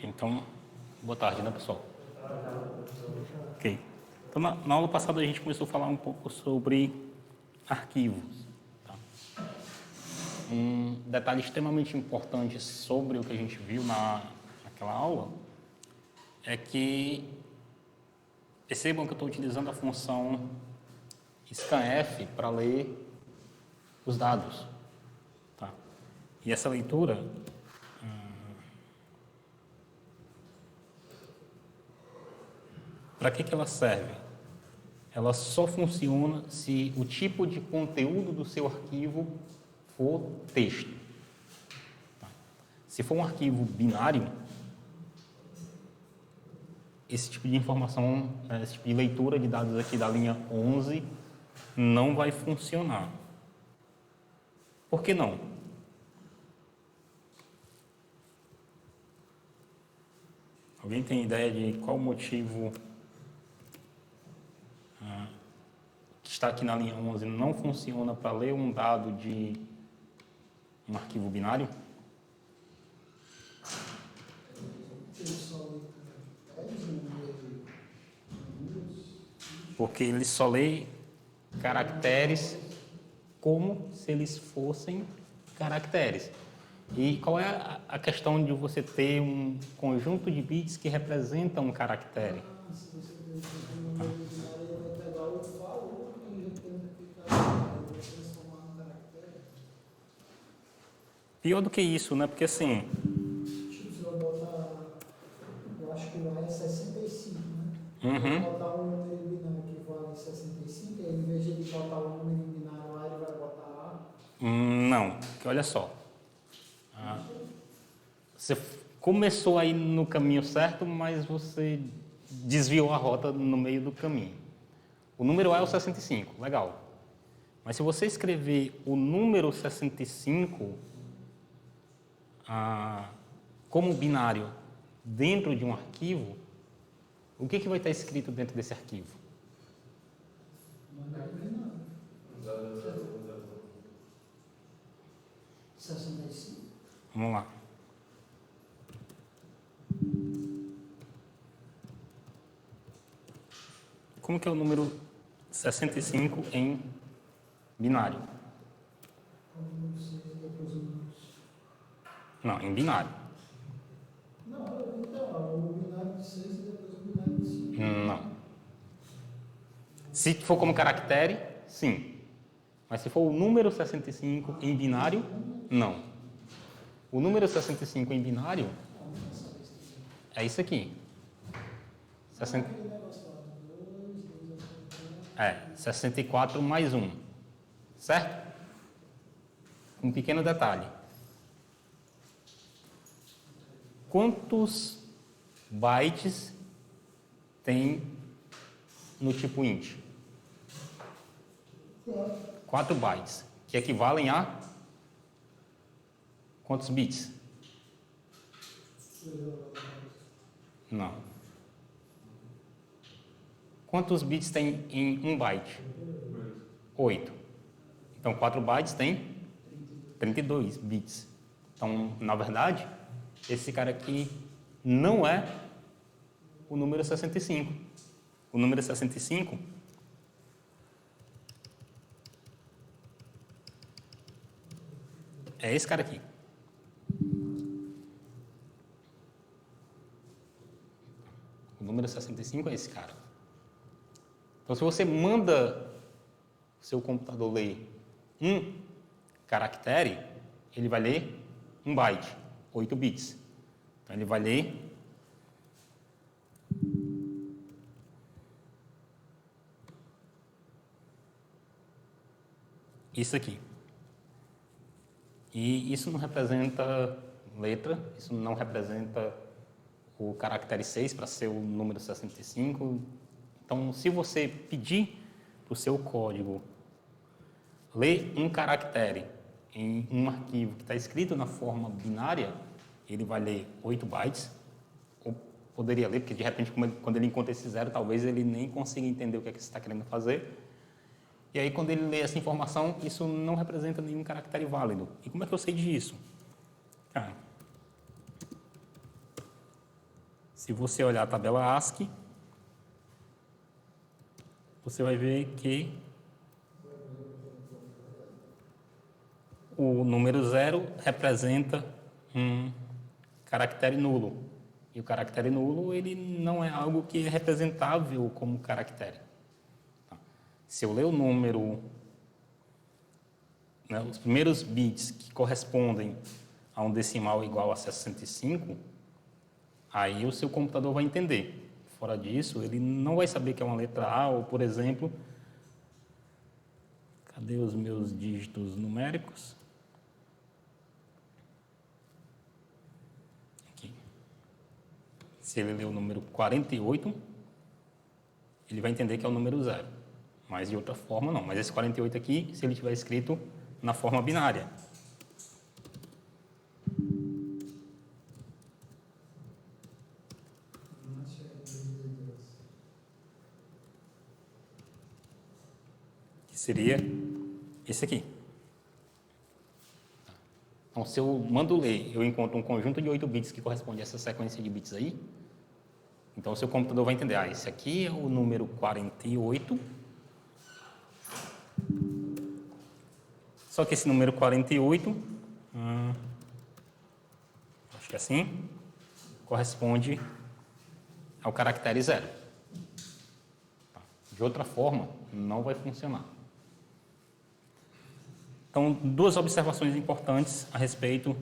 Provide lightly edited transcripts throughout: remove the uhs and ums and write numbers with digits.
Então, boa tarde, né, pessoal? Ok. Então, na aula passada a gente começou a falar um pouco sobre arquivos. Tá? Um detalhe extremamente importante sobre o que a gente viu naquela aula é que percebam que eu estou utilizando a função scanf para ler os dados. Tá? E essa leitura para que ela serve? Ela só funciona se o tipo de conteúdo do seu arquivo for texto. Tá? Se for um arquivo binário, esse tipo de informação, esse tipo de leitura de dados aqui da linha 11 não vai funcionar. Por que não? Alguém tem ideia de qual o motivo que está aqui na linha 11 não funciona para ler um dado de um arquivo binário? Porque ele só lê caracteres como se eles fossem caracteres. E qual é a questão de você ter um conjunto de bits que representa um caractere? Pior do que isso, né? Porque assim... Tipo, você vai botar, eu acho que lá é 65, né? Uhum. Vai botar um número binário que vale 65, e aí, em vez de ele botar um número binário lá, ele vai botar A. Não, porque olha só. Você começou aí no caminho certo, mas você desviou a rota no meio do caminho. O número A é o 65, legal. Mas se você escrever o número 65 como binário dentro de um arquivo, o que vai estar escrito dentro desse arquivo? Não é binário. 65. Vamos lá. Como que é o número 65 em binário? Não, em binário. Não, então, o binário de 6 e depois o binário de 5. Não. Se for como caractere, sim. Mas se for o número 65 em binário, não. O número 65 em binário é isso aqui. 64 mais 1. Certo? Um pequeno detalhe. Quantos bytes tem no tipo int? 4 bytes, que equivalem a quantos bits? Não. Quantos bits tem em 1 byte? 8. Então, 4 bytes tem 32 bits. Então, na verdade, esse cara aqui não é o número 65. O número 65 é esse cara aqui. O número 65 é esse cara. Então, se você manda o seu computador ler um caractere, ele vai ler 1 byte, 8 bits. Então, ele vai ler isso aqui. E isso não representa letra, isso não representa o caractere 6 para ser o número 65. Então, se você pedir para o seu código ler um caractere em um arquivo que está escrito na forma binária, ele vai ler 8 bytes, ou poderia ler, porque de repente, quando ele encontra esse zero, talvez ele nem consiga entender o que é que você está querendo fazer. E aí, quando ele lê essa informação, isso não representa nenhum caractere válido. E como é que eu sei disso? Se você olhar a tabela ASCII, você vai ver que o número 0 representa um caractere nulo. E o caractere nulo, ele não é algo que é representável como caractere. Tá? Se eu ler o número, né, os primeiros bits que correspondem a um decimal igual a 65, aí o seu computador vai entender. Fora disso, ele não vai saber que é uma letra A, ou, por exemplo, cadê os meus dígitos numéricos? Aqui. Se ele ler o número 48, ele vai entender que é o número 0. Mas de outra forma, não. Mas esse 48 aqui, se ele tiver escrito na forma binária. Que seria esse aqui. Então, se eu mando ler, eu encontro um conjunto de 8 bits que corresponde a essa sequência de bits aí. Então, o seu computador vai entender, esse aqui é o número 48. Só que esse número 48, acho que é assim, corresponde ao caractere 0. De outra forma, não vai funcionar. Então, duas observações importantes a respeito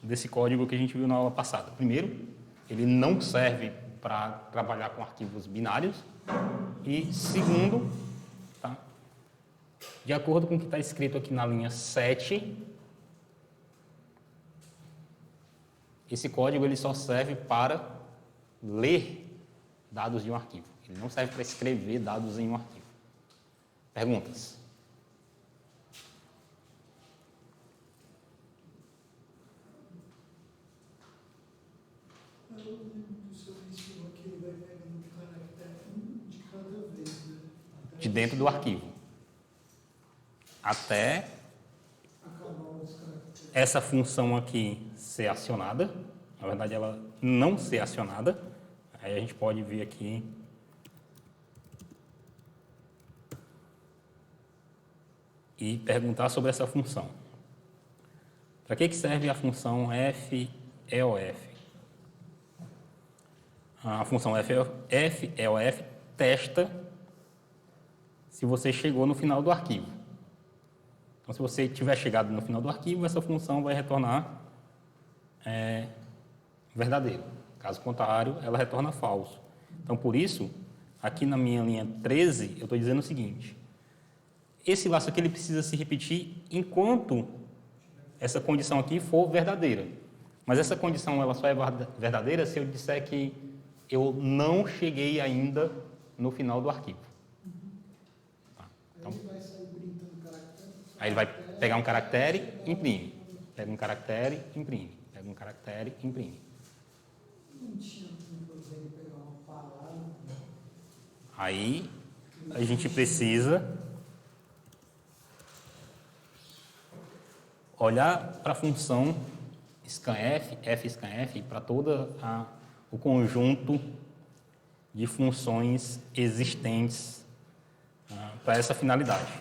desse código que a gente viu na aula passada. Primeiro, ele não serve para trabalhar com arquivos binários. E segundo, tá? De acordo com o que está escrito aqui na linha 7, esse código ele só serve para ler dados de um arquivo. Ele não serve para escrever dados em um arquivo. Perguntas? De dentro do arquivo. Até essa função aqui ser acionada. Na verdade, ela não ser acionada. Aí a gente pode vir aqui e perguntar sobre essa função. Para que serve a função FEOF? A função FEOF testa se você chegou no final do arquivo. Então, se você tiver chegado no final do arquivo, essa função vai retornar verdadeiro. Caso contrário, ela retorna falso. Então, por isso, aqui na minha linha 13, eu estou dizendo o seguinte: esse laço aqui ele precisa se repetir enquanto essa condição aqui for verdadeira. Mas essa condição ela só é verdadeira se eu disser que eu não cheguei ainda no final do arquivo. Tá. Então, aí ele vai pegar um caractere, imprime. Pega um caractere, imprime. Pega um caractere, imprime. Aí a gente precisa olhar para a função scanf, fscanf, para todo o conjunto de funções existentes para essa finalidade.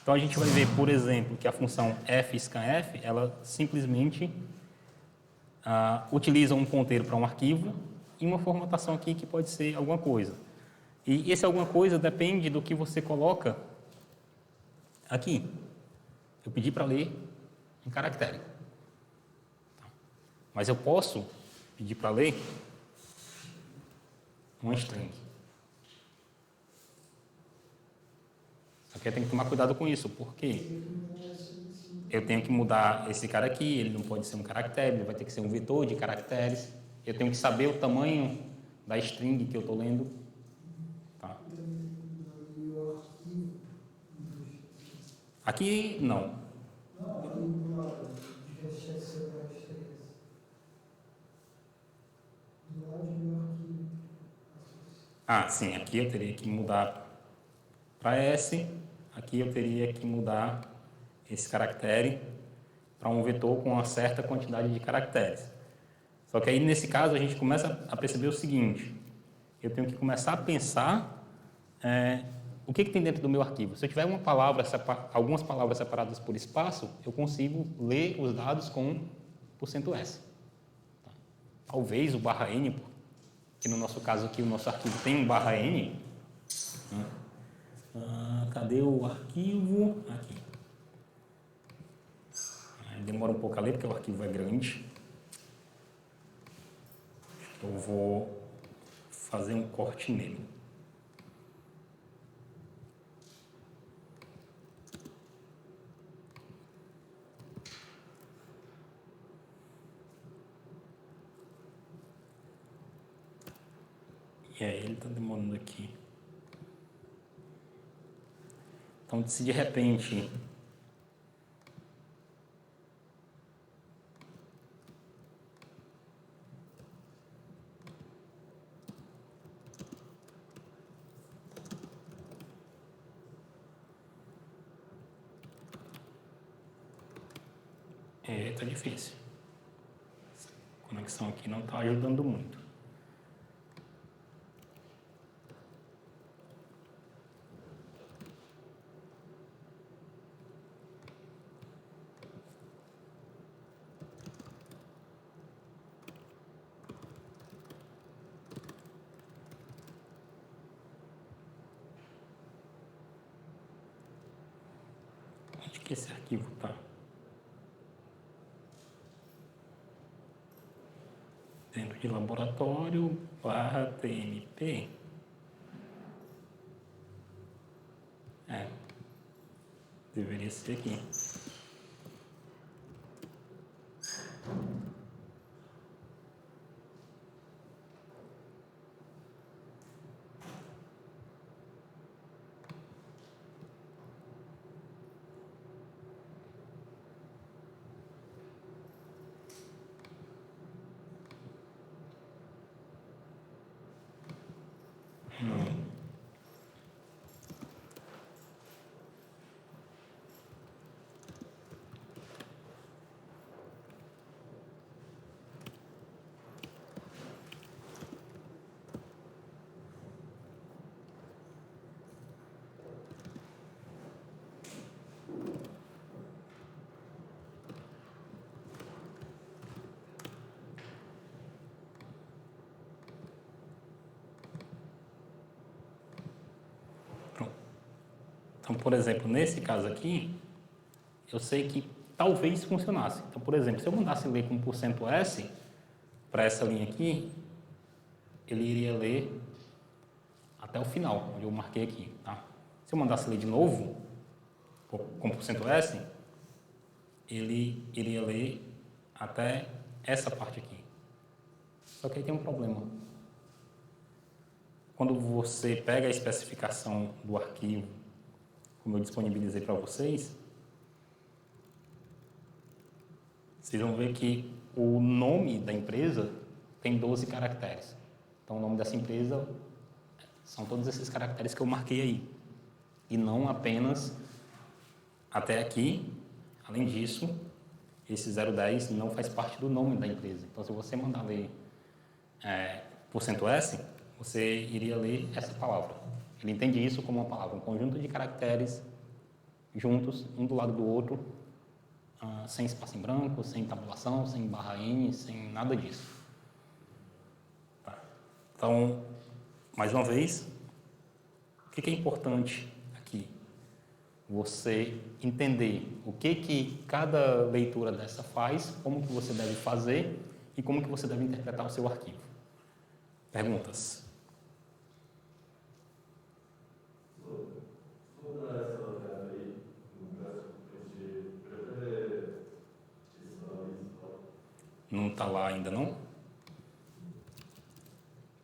Então, a gente vai ver, por exemplo, que a função fscanf, ela simplesmente utiliza um ponteiro para um arquivo e uma formatação aqui que pode ser alguma coisa. E esse alguma coisa depende do que você coloca aqui. Eu pedi para ler um caractere. Mas eu posso pedir para ler uma string. Só que eu tenho que tomar cuidado com isso, porque eu tenho que mudar esse cara aqui, ele não pode ser um caractere, ele vai ter que ser um vetor de caracteres. Eu tenho que saber o tamanho da string que eu estou lendo. Tá. Aqui, não. Sim, aqui eu teria que mudar para S, aqui eu teria que mudar esse caractere para um vetor com uma certa quantidade de caracteres. Só que aí, nesse caso, a gente começa a perceber o seguinte: eu tenho que começar a pensar o que tem dentro do meu arquivo. Se eu tiver algumas palavras separadas por espaço, eu consigo ler os dados com %S. Tá? Talvez o /n, que no nosso caso aqui, o nosso arquivo tem um /n. Né? Cadê o arquivo? Aqui. Demora um pouco a ler, porque o arquivo é grande. Eu vou fazer um corte nele. E aí ele está demorando aqui. Então, se de repente tá difícil. Essa conexão aqui não está ajudando muito. Onde que esse arquivo está? Dentro de laboratório /tmp. Deveria ser aqui. Então, por exemplo, nesse caso aqui, eu sei que talvez funcionasse. Então, por exemplo, se eu mandasse ler com %S para essa linha aqui, ele iria ler até o final, onde eu marquei aqui. Tá? Se eu mandasse ler de novo, com %S, ele iria ler até essa parte aqui. Só que aí tem um problema. Quando você pega a especificação do arquivo, como eu disponibilizei para vocês, vocês vão ver que o nome da empresa tem 12 caracteres. Então, o nome dessa empresa são todos esses caracteres que eu marquei aí. E não apenas até aqui. Além disso, esse 010 não faz parte do nome da empresa. Então, se você mandar ler %S, você iria ler essa palavra. Ele entende isso como uma palavra, um conjunto de caracteres juntos, um do lado do outro, sem espaço em branco, sem tabulação, sem /n, sem nada disso. Tá. Então, mais uma vez, o que é importante aqui? Você entender o que cada leitura dessa faz, como que você deve fazer e como que você deve interpretar o seu arquivo. Perguntas? Não está lá ainda, não?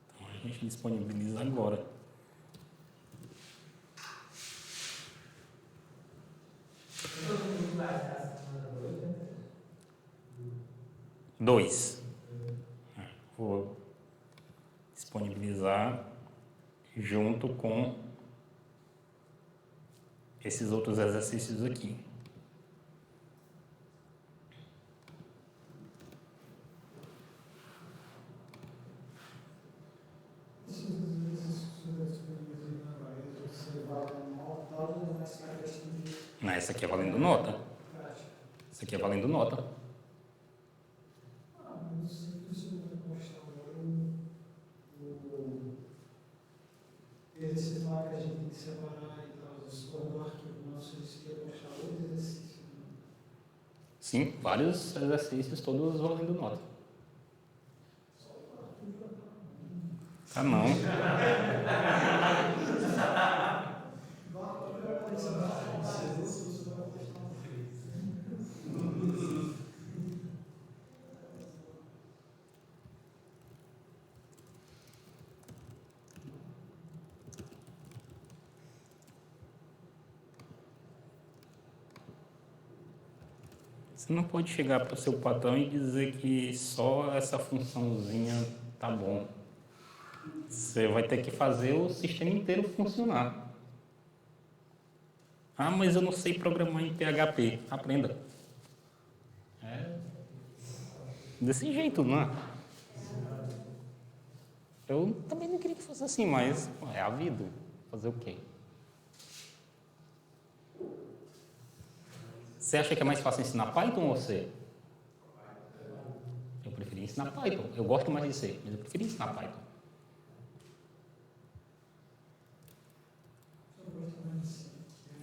Então, a gente disponibiliza agora. Dois. Vou disponibilizar junto com esses outros exercícios aqui. Mas isso aqui é valendo nota. Prática. Isso aqui é valendo nota. Não sei se eu vou postar agora o exercício lá que a gente tem que separar e tal, as coisas do arquivo. Não sei se eu ia postar outro exercício. Sim, vários exercícios, todos valendo nota. Ah, não. Você não pode chegar para o seu patrão e dizer que só essa funçãozinha tá bom. Você vai ter que fazer o sistema inteiro funcionar. Ah, mas eu não sei programar em PHP. Aprenda. É desse jeito, não é? Eu também não queria que fosse assim, mas pô, é a vida. Fazer o quê? Você acha que é mais fácil ensinar Python ou C? Eu preferi ensinar Python. Eu gosto mais de C, mas eu preferi ensinar Python.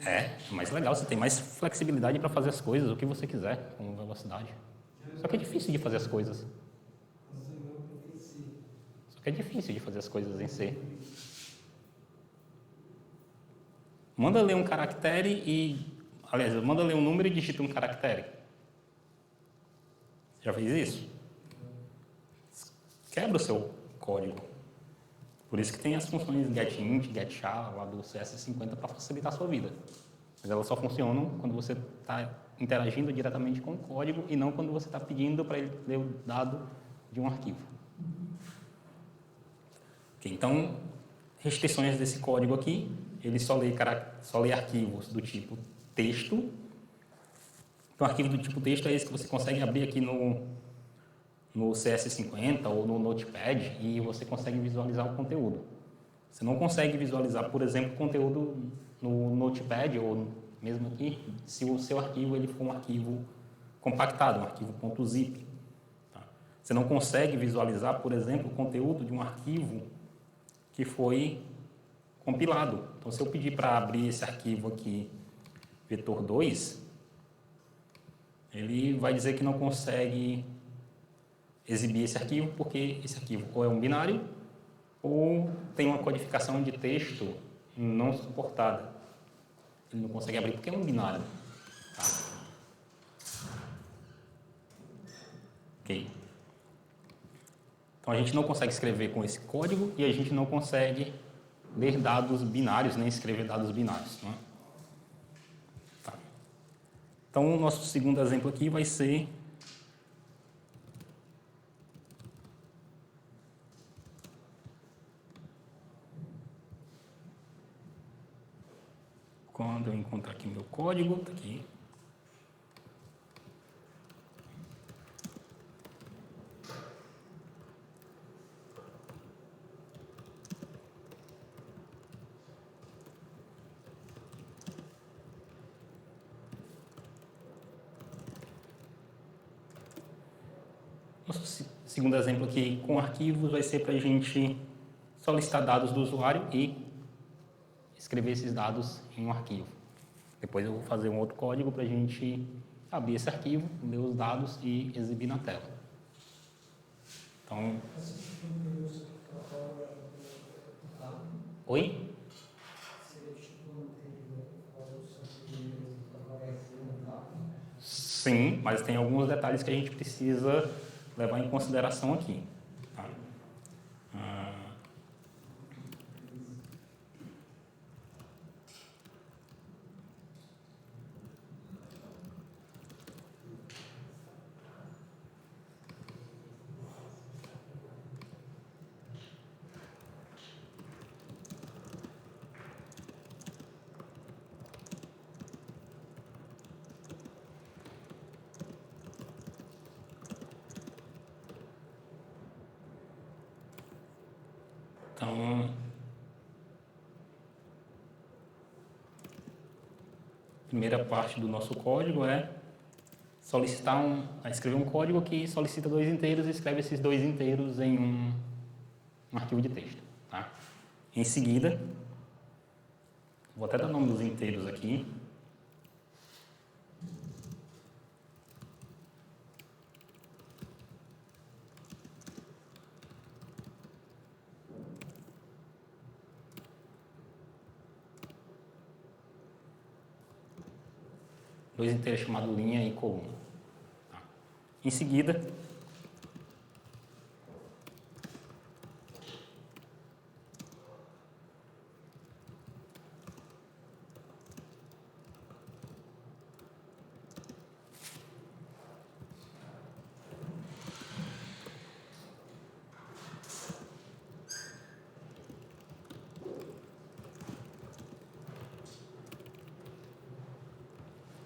É mais legal. Você tem mais flexibilidade para fazer as coisas, o que você quiser, com velocidade. Só que é difícil de fazer as coisas. Só que é difícil de fazer as coisas em C. Manda ler um caractere e... Aliás, manda ler um número e digita um caractere. Já fez isso? Quebra o seu código. Por isso que tem as funções getInt, getChar lá do CS50 para facilitar a sua vida. Mas elas só funcionam quando você está interagindo diretamente com o código e não quando você está pedindo para ele ler o dado de um arquivo. Okay, então, restrições desse código aqui, ele só lê arquivos do tipo texto. Então, arquivo do tipo texto é esse que você consegue abrir aqui no CS50 ou no Notepad e você consegue visualizar o conteúdo. Você não consegue visualizar, por exemplo, o conteúdo no Notepad ou mesmo aqui, se o seu arquivo ele for um arquivo compactado, um arquivo .zip. Tá? Você não consegue visualizar, por exemplo, o conteúdo de um arquivo que foi compilado. Então, se eu pedir para abrir esse arquivo aqui, vetor2, ele vai dizer que não consegue exibir esse arquivo, porque esse arquivo ou é um binário ou tem uma codificação de texto não suportada. Ele não consegue abrir porque é um binário. Tá? Ok. Então a gente não consegue escrever com esse código e a gente não consegue ler dados binários, nem escrever dados binários. Não é? Tá. Então o nosso segundo exemplo aqui vai ser quando eu encontrar aqui meu código, tá aqui. Nosso segundo exemplo aqui com arquivos vai ser para a gente solicitar dados do usuário e escrever esses dados em um arquivo. Depois eu vou fazer um outro código para a gente abrir esse arquivo, ler os dados e exibir na tela. Então... Oi? Sim, mas tem alguns detalhes que a gente precisa levar em consideração aqui. Tá? Então, primeira parte do nosso código é escrever um código que solicita 2 inteiros e escreve esses 2 inteiros em um arquivo de texto. Tá? Em seguida, vou até dar o nome dos inteiros aqui. Dois inteiros chamados linha e coluna. Tá? Em seguida,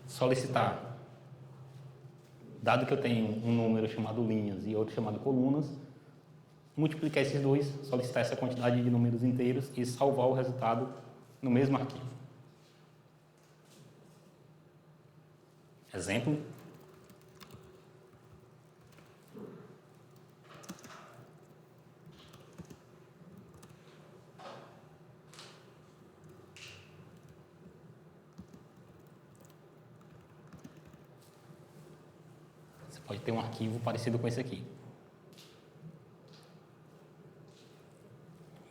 solicitar, dado que eu tenho um número chamado linhas e outro chamado colunas, multiplicar esses dois, solicitar essa quantidade de números inteiros e salvar o resultado no mesmo arquivo. Exemplo. Você pode ter um arquivo parecido com esse aqui.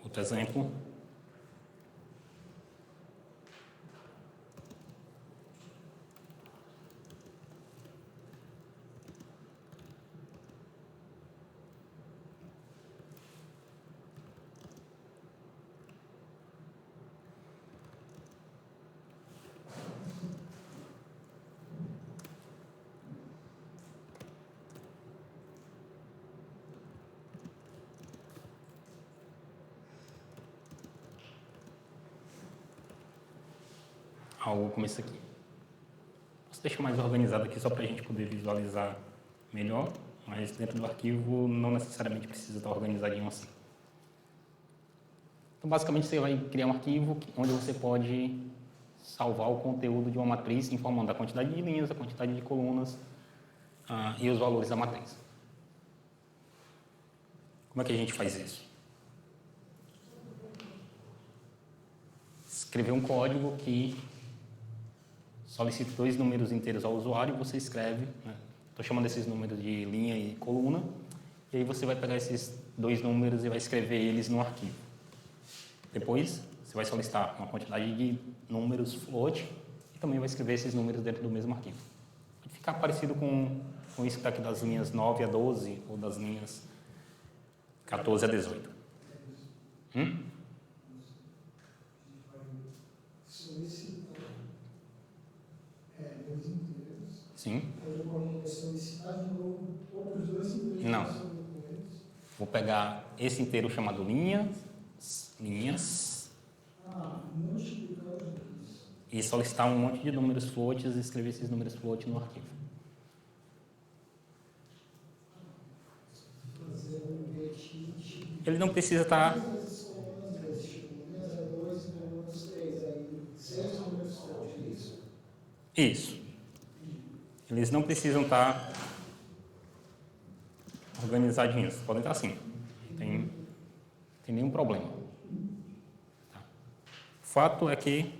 Outro exemplo. Algo como esse aqui. Posso deixar mais organizado aqui só para a gente poder visualizar melhor, mas dentro do arquivo não necessariamente precisa estar organizadinho assim. Então, basicamente, você vai criar um arquivo onde você pode salvar o conteúdo de uma matriz informando a quantidade de linhas, a quantidade de colunas e os valores da matriz. Como é que a gente faz isso? Escrever um código que solicita 2 números inteiros ao usuário e você escreve, estou chamando esses números de linha e coluna, e aí você vai pegar esses 2 números e vai escrever eles no arquivo. Depois, você vai solicitar uma quantidade de números float e também vai escrever esses números dentro do mesmo arquivo. Pode ficar parecido com isso que está aqui das linhas 9 a 12 ou das linhas 14 a 18. Sim. Solicitar de novo outros 2 inteiros. Não. Vou pegar esse inteiro chamado linhas, Multiplicar isso. e solicitar um monte de números floats e escrever esses números float no arquivo. Fazer um get. Ele não precisa estar... Isso. Eles não precisam estar organizadinhos. Podem estar assim. Não tem nenhum problema. Tá. O fato é que,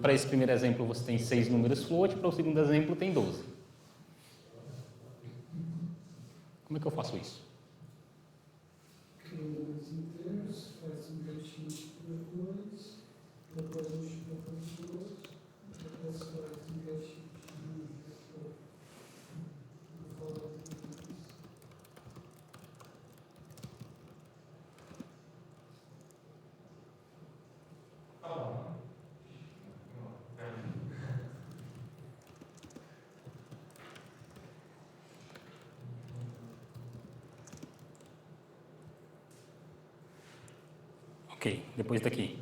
para esse primeiro exemplo, você tem 6 números float, para o segundo exemplo, tem 12. Como é que eu faço isso? Cria 2 inteiros, faz um get por 2, depois multiplica por 2, depois faz um get. Ok, depois daqui.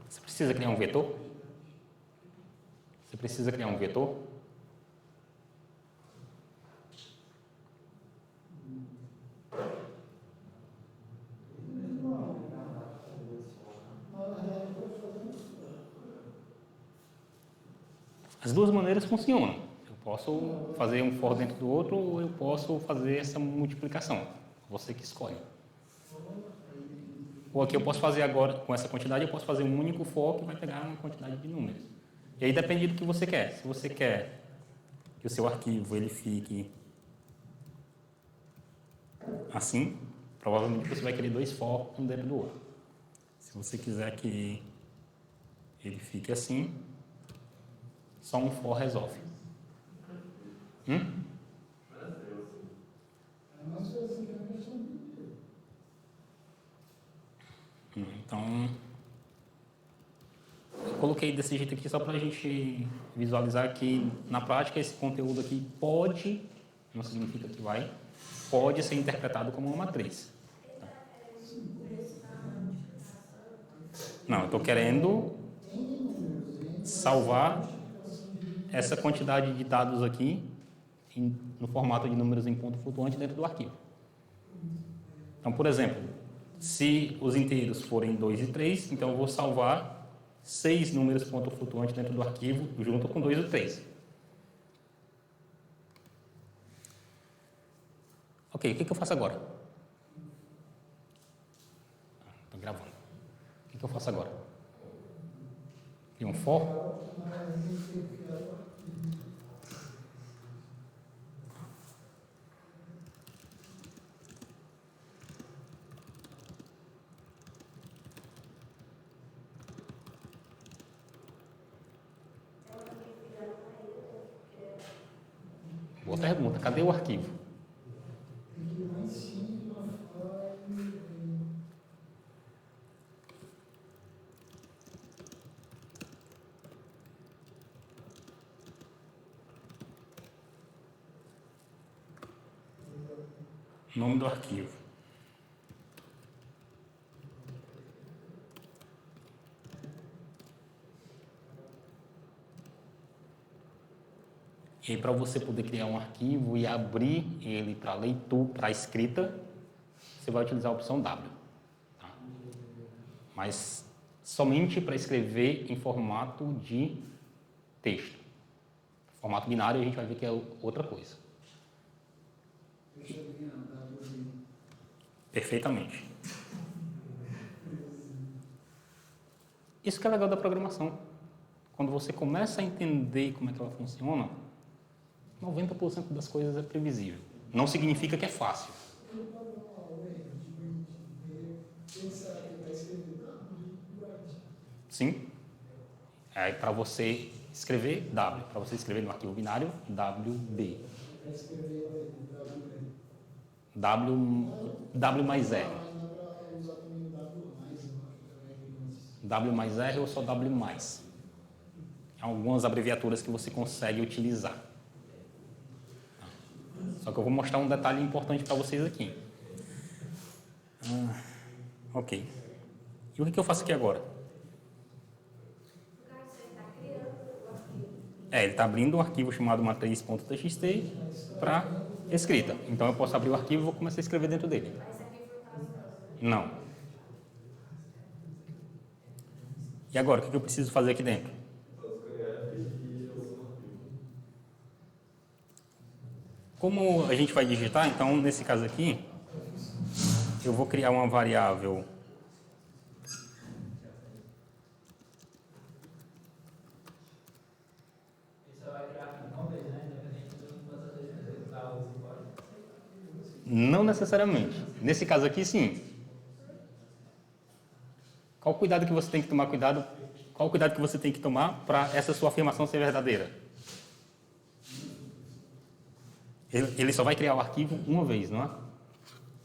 Você precisa criar um vetor? Você precisa criar um vetor? As duas maneiras funcionam. Eu posso fazer um for dentro do outro ou eu posso fazer essa multiplicação. Você que escolhe. Ou aqui eu posso fazer agora, com essa quantidade, eu posso fazer um único for que vai pegar uma quantidade de números. E aí depende do que você quer. Se você quer que o seu arquivo ele fique assim, provavelmente você vai querer dois for um dentro do outro. Se você quiser que ele fique assim, só um for resolve. Então, eu coloquei desse jeito aqui só para a gente visualizar que, na prática, esse conteúdo aqui pode, não significa que vai, pode ser interpretado como uma matriz. Não, eu estou querendo salvar essa quantidade de dados aqui no formato de números em ponto flutuante dentro do arquivo. Então, por exemplo, se os inteiros forem 2 e 3, então eu vou salvar 6 números ponto flutuante dentro do arquivo, junto com 2 e 3. Ok, o que eu faço agora? Estou gravando. O que eu faço agora? Crio um for? Boa pergunta. Cadê o arquivo? Nome do arquivo. E aí, para você poder criar um arquivo e abrir ele para leitura, para escrita, você vai utilizar a opção W. Tá? Mas somente para escrever em formato de texto. Formato binário a gente vai ver que é outra coisa. Perfeitamente. Isso que é legal da programação. Quando você começa a entender como é que ela funciona, 90% das coisas é previsível. Não significa que é fácil. Sim. É para você escrever W. Para você escrever no arquivo binário, WB. W mais R. W mais R ou só W mais. Algumas abreviaturas que você consegue utilizar. Só que eu vou mostrar um detalhe importante para vocês aqui. Ok. E o que eu faço aqui agora? Ele está abrindo um arquivo chamado matriz.txt para escrita. Então eu posso abrir o arquivo e vou começar a escrever dentro dele. Não. E agora, o que eu preciso fazer aqui dentro? Como a gente vai digitar, então, nesse caso aqui, eu vou criar uma variável não necessariamente. Nesse caso aqui, sim. Qual o cuidado que você tem que tomar Qual o cuidado que você tem que tomar para essa sua afirmação ser verdadeira? Ele só vai criar o arquivo uma vez, não é?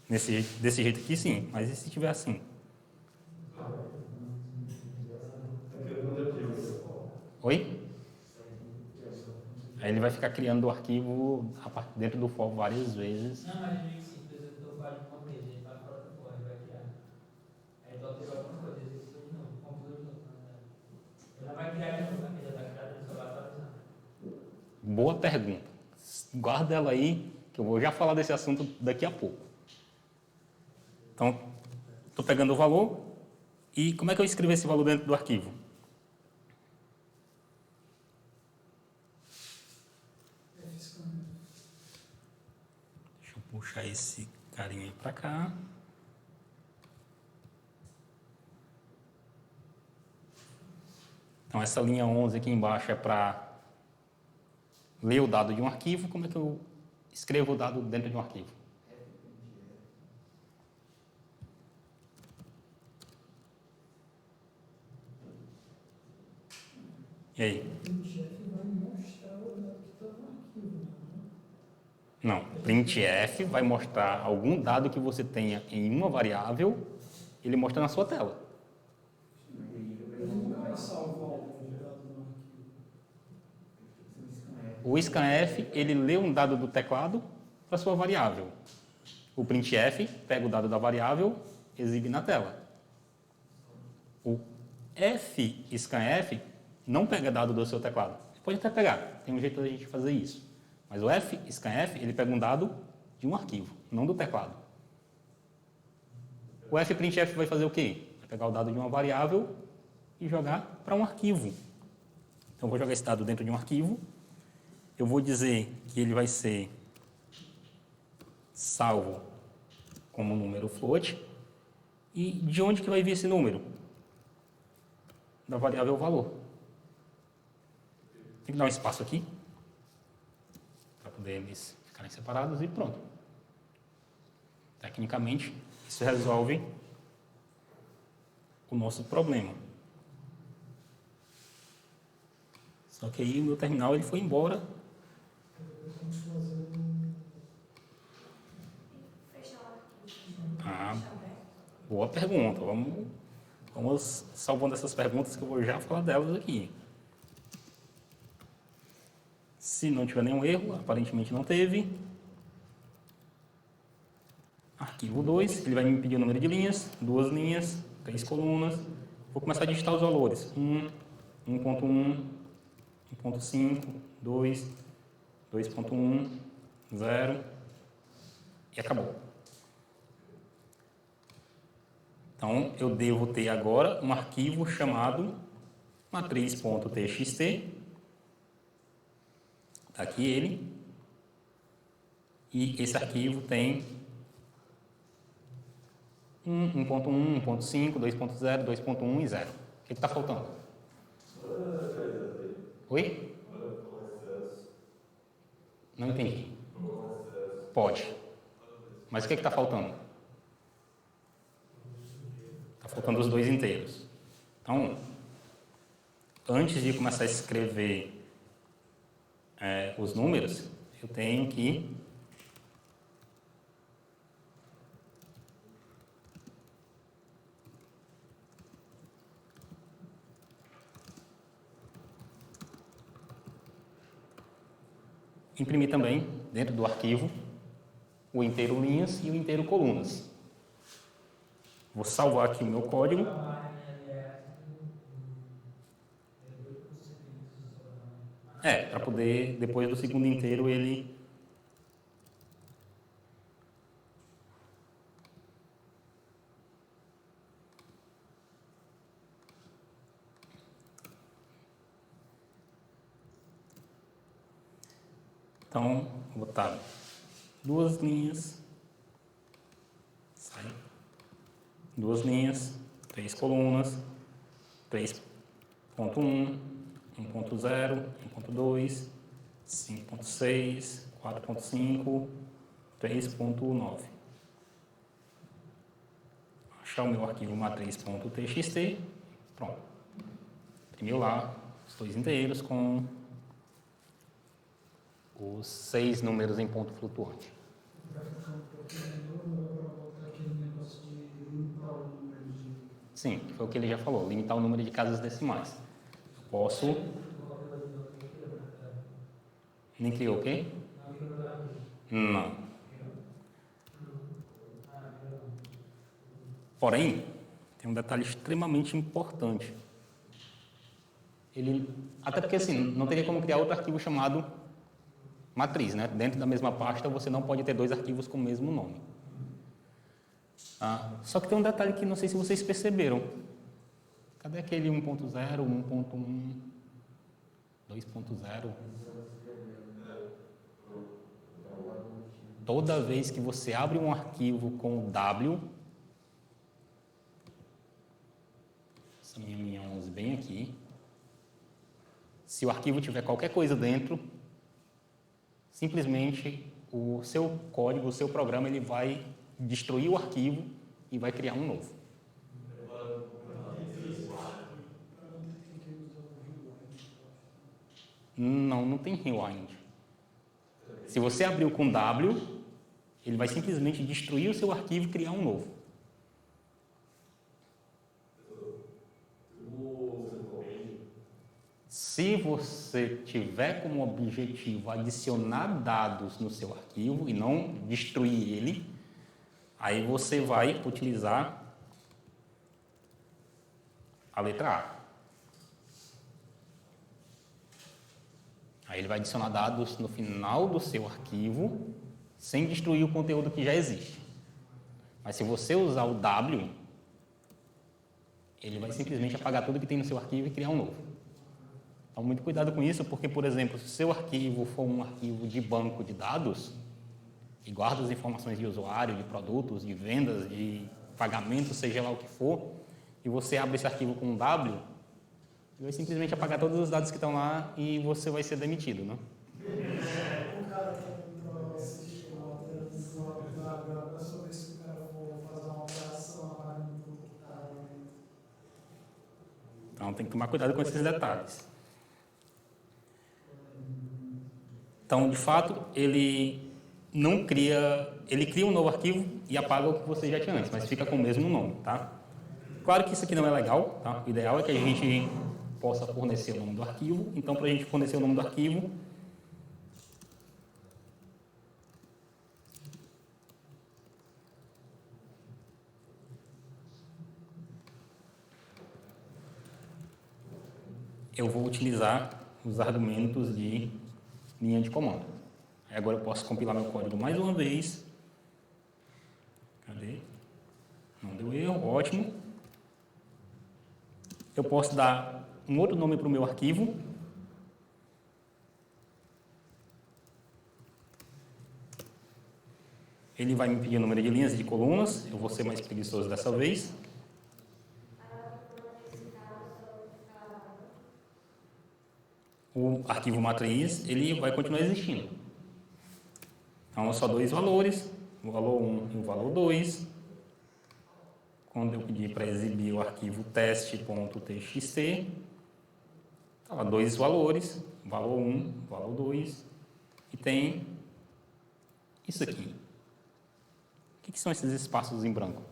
Desse jeito aqui, sim. Mas e se tiver assim? Oi? Aí ele vai ficar criando o arquivo dentro do for várias vezes. Não, mas eu digo sim, por exemplo, eu código uma vez, ele vai fora do for, ele vai criar. Aí tu alterou alguma coisa, executou de novo, compilou de novo, na verdade. Ele não vai criar de novo, né? Ele já está criado, ele só vai atualizar. Boa pergunta. Guarda ela aí, que eu vou já falar desse assunto daqui a pouco. Então, estou pegando o valor e como é que eu escrevo esse valor dentro do arquivo? Deixa eu puxar esse carinha aí para cá. Então, essa linha 11 aqui embaixo é para ler o dado de um arquivo. Como é que eu escrevo o dado dentro de um arquivo? E aí? O printf vai mostrar o dado que está no arquivo, Não. Printf vai mostrar algum dado que você tenha em uma variável, ele mostra na sua tela. Ele nunca vai salvar o dado no arquivo. O scanf, ele lê um dado do teclado para sua variável. O printf pega o dado da variável, exibe na tela. O fscanf não pega dado do seu teclado. Pode até pegar, tem um jeito da gente fazer isso. Mas o fscanf, ele pega um dado de um arquivo, não do teclado. O fprintf vai fazer o quê? Vai pegar o dado de uma variável e jogar para um arquivo. Então, eu vou jogar esse dado dentro de um arquivo. Eu vou dizer que ele vai ser salvo como número float. E de onde que vai vir esse número? Da variável valor. Tem que dar um espaço aqui, para poder eles ficarem separados e pronto. Tecnicamente, isso resolve o nosso problema. Só que aí o meu terminal ele foi embora. Ah, boa pergunta. Vamos salvando essas perguntas que eu vou já falar delas aqui. Se não tiver nenhum erro, aparentemente não teve. Arquivo 2, ele vai me pedir o número de linhas, 2 linhas, 3 colunas. Vou começar a digitar os valores. 1, 1.1, 1.5, 2, 2.1, 0 e acabou. Então, eu devo ter agora um arquivo chamado matriz.txt. Está aqui ele. E esse arquivo tem 1.1, 1.5, 2.0, 2.1 e 0. O que está faltando? Oi? Não entendi. Pode. Mas o que está faltando? Está faltando os dois inteiros. Então, antes de começar a escrever os números, eu tenho que imprimir também, dentro do arquivo, o inteiro linhas e o inteiro colunas. Vou salvar aqui o meu código. Para poder, depois do segundo inteiro, ele... Então, vou botar 2 linhas, sai, 2 linhas, 3 colunas, 3.1, 1.0, 1.2, 5.6, 4.5, 3.9. Achar o meu arquivo matriz.txt, pronto. Imprimiu lá os dois inteiros com os 6 números em ponto flutuante. Vai ficar um pouquinho melhor para botar aquele negócio de limpar o número de... Sim, foi o que ele já falou, limitar o número de casas decimais. Eu posso... Nem criou o quê? Não. Porém, tem um detalhe extremamente importante. Até porque assim, não teria como criar outro arquivo chamado matriz, né? Dentro da mesma pasta você não pode ter dois arquivos com o mesmo nome. Só que tem um detalhe que não sei se vocês perceberam. Cadê aquele 1.0, 1.1, 2.0? Toda vez que você abre um arquivo com W, essa minha 11 bem aqui, se o arquivo tiver qualquer coisa dentro, simplesmente o seu código, o seu programa, ele vai destruir o arquivo e vai criar um novo. Não tem rewind. Se você abriu com W, ele vai simplesmente destruir o seu arquivo e criar um novo. Se você tiver como objetivo adicionar dados no seu arquivo e não destruir ele, aí você vai utilizar a letra A. Aí ele vai adicionar dados no final do seu arquivo, sem destruir o conteúdo que já existe. Mas se você usar o W, ele vai simplesmente apagar tudo que tem no seu arquivo e criar um novo. Então, muito cuidado com isso, porque, por exemplo, se o seu arquivo for um arquivo de banco de dados, e guarda as informações de usuário, de produtos, de vendas, de pagamento, seja lá o que for, e você abre esse arquivo com um W, ele vai simplesmente apagar todos os dados que estão lá e você vai ser demitido, né? O cara que assiste uma televisão da próxima vez que o cara for fazer uma operação, a página do computador. Então, tem que tomar cuidado com esses detalhes. Então, de fato, ele cria um novo arquivo e apaga o que você já tinha antes, mas fica com o mesmo nome, tá? Claro que isso aqui não é legal, tá? O ideal é que a gente possa fornecer o nome do arquivo. Então, para a gente fornecer o nome do arquivo, eu vou utilizar os argumentos de linha de comando. Aí agora eu posso compilar meu código mais uma vez. Cadê? Não deu erro, ótimo. Eu posso dar um outro nome para o meu arquivo. Ele vai me pedir o número de linhas e de colunas. Eu vou ser mais preguiçoso dessa vez. O arquivo matriz, ele vai continuar existindo. Então, só dois valores, o valor 1 e o valor 2. Quando eu pedir para exibir o arquivo teste.txt, tá lá dois valores, valor 1, valor 2, e tem isso aqui. O que são esses espaços em branco?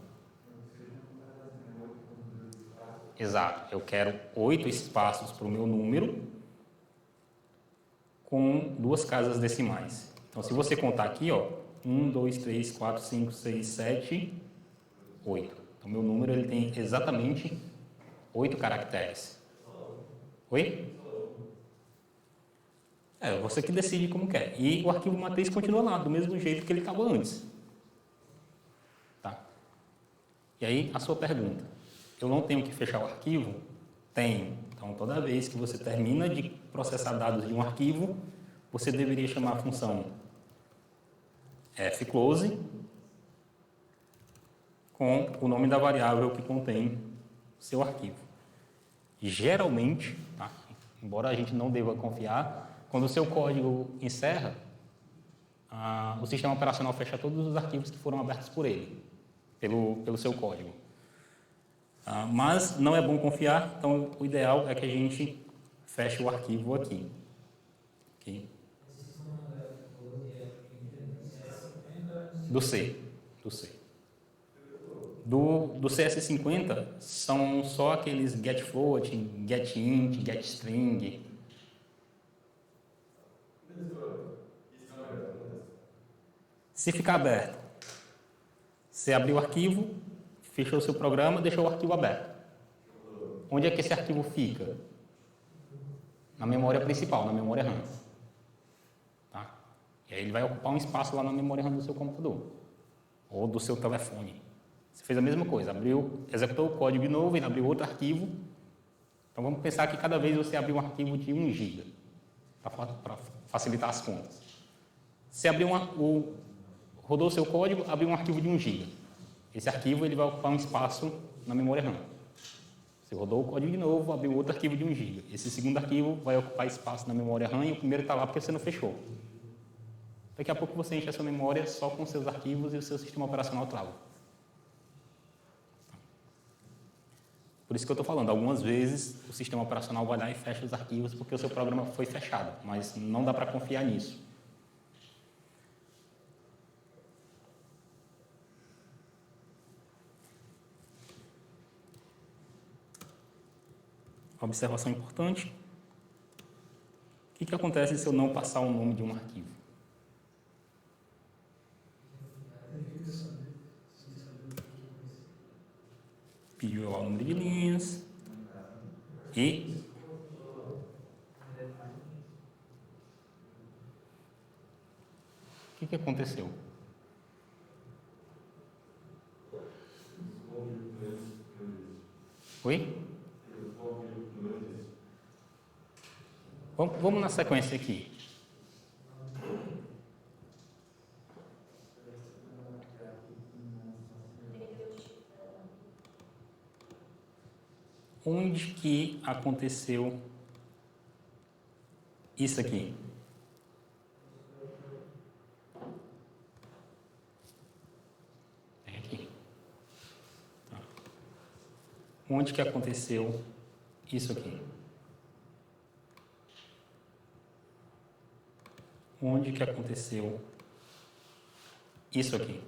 Exato, eu quero 8 espaços para o meu número, com 2 casas decimais. Então, se você contar aqui, ó, 1, 2, 3, 4, 5, 6, 7, 8. Então, meu número ele tem exatamente 8 caracteres. Oi? Você que decide como quer. E o arquivo matriz continua lá, do mesmo jeito que ele estava antes. Tá? E aí, a sua pergunta. Eu não tenho que fechar o arquivo? Tenho. Então, toda vez que você termina de processar dados de um arquivo, você deveria chamar a função fclose com o nome da variável que contém seu arquivo. Geralmente, tá? Embora a gente não deva confiar, quando o seu código encerra, o sistema operacional fecha todos os arquivos que foram abertos por ele, pelo seu código. Mas não é bom confiar, então o ideal é que a gente feche o arquivo aqui. Okay? Do C. Do CS50 são só aqueles getFloat, getInt, getString. Se ficar aberto, você abriu o arquivo, fechou o seu programa, deixou o arquivo aberto. Onde é que esse arquivo fica? Na memória principal, na memória RAM. Tá? E aí ele vai ocupar um espaço lá na memória RAM do seu computador ou do seu telefone. Você fez a mesma coisa, executou o código de novo, ele abriu outro arquivo. Então vamos pensar que cada vez você abriu um arquivo de 1 GB, para facilitar as contas. Você rodou o seu código, abriu um arquivo de 1 GB. Esse arquivo ele vai ocupar um espaço na memória RAM. Você rodou o código de novo, abriu outro arquivo de 1 GB. Esse segundo arquivo vai ocupar espaço na memória RAM e o primeiro está lá porque você não fechou. Daqui a pouco você enche a sua memória só com os seus arquivos e o seu sistema operacional trava. Por isso que eu estou falando, algumas vezes o sistema operacional vai lá e fecha os arquivos porque o seu programa foi fechado, mas não dá para confiar nisso. Observação importante. O que acontece se eu não passar o nome de um arquivo? Pediu lá o número de linhas. E o que aconteceu? Oi? Vamos na sequência aqui. Onde que aconteceu isso aqui? É aqui. Tá. Onde que aconteceu isso aqui? Onde que aconteceu isso aqui?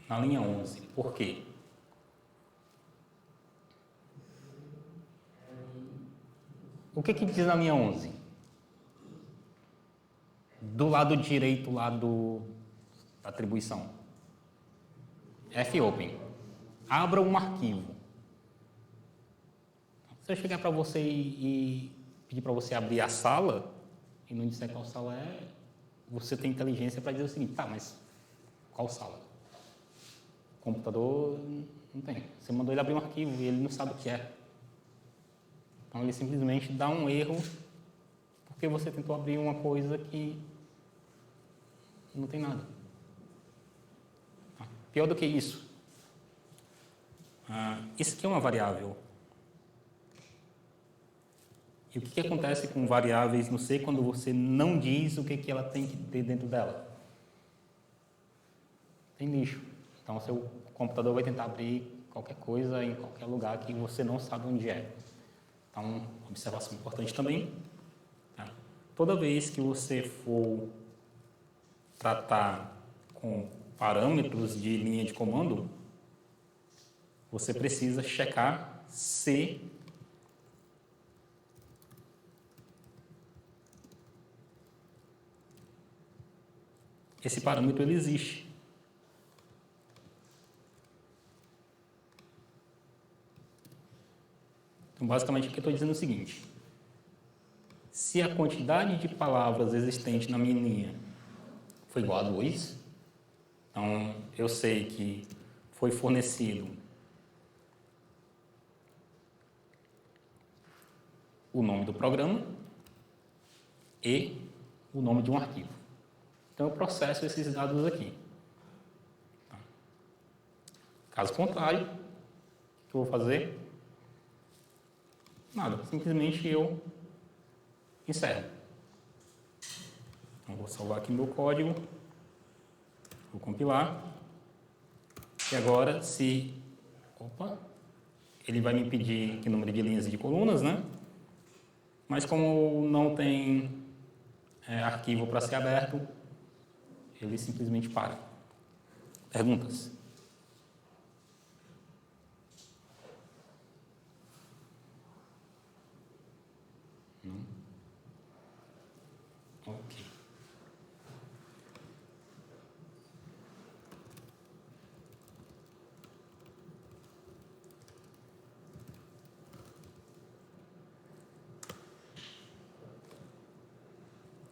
Na linha 11. Por quê? O que diz na linha 11? Do lado direito lá da atribuição. fopen. Abra um arquivo. Se eu chegar para você e pedir para você abrir a sala, e não disser qual sala é, você tem inteligência para dizer o seguinte, tá, mas qual sala? O computador não tem. Você mandou ele abrir um arquivo e ele não sabe o que é. Então ele simplesmente dá um erro porque você tentou abrir uma coisa que não tem nada. Pior do que isso. Isso aqui é uma variável. E o que acontece com variáveis no C quando você não diz o que ela tem que ter dentro dela? Tem lixo. Então, o seu computador vai tentar abrir qualquer coisa em qualquer lugar que você não sabe onde é. Então, observação importante também. Tá? Toda vez que você for tratar com parâmetros de linha de comando, você precisa checar se esse parâmetro ele existe. Então, basicamente, aqui eu estou dizendo o seguinte. Se a quantidade de palavras existente na minha linha foi igual a 2, então eu sei que foi fornecido o nome do programa e o nome de um arquivo. Então eu processo esses dados aqui. Caso contrário, o que eu vou fazer? Nada, simplesmente eu encerro. Então, vou salvar aqui meu código, vou compilar, e agora ele vai me pedir que número de linhas e de colunas, né? Mas como não tem arquivo para ser aberto, ele simplesmente para. Perguntas?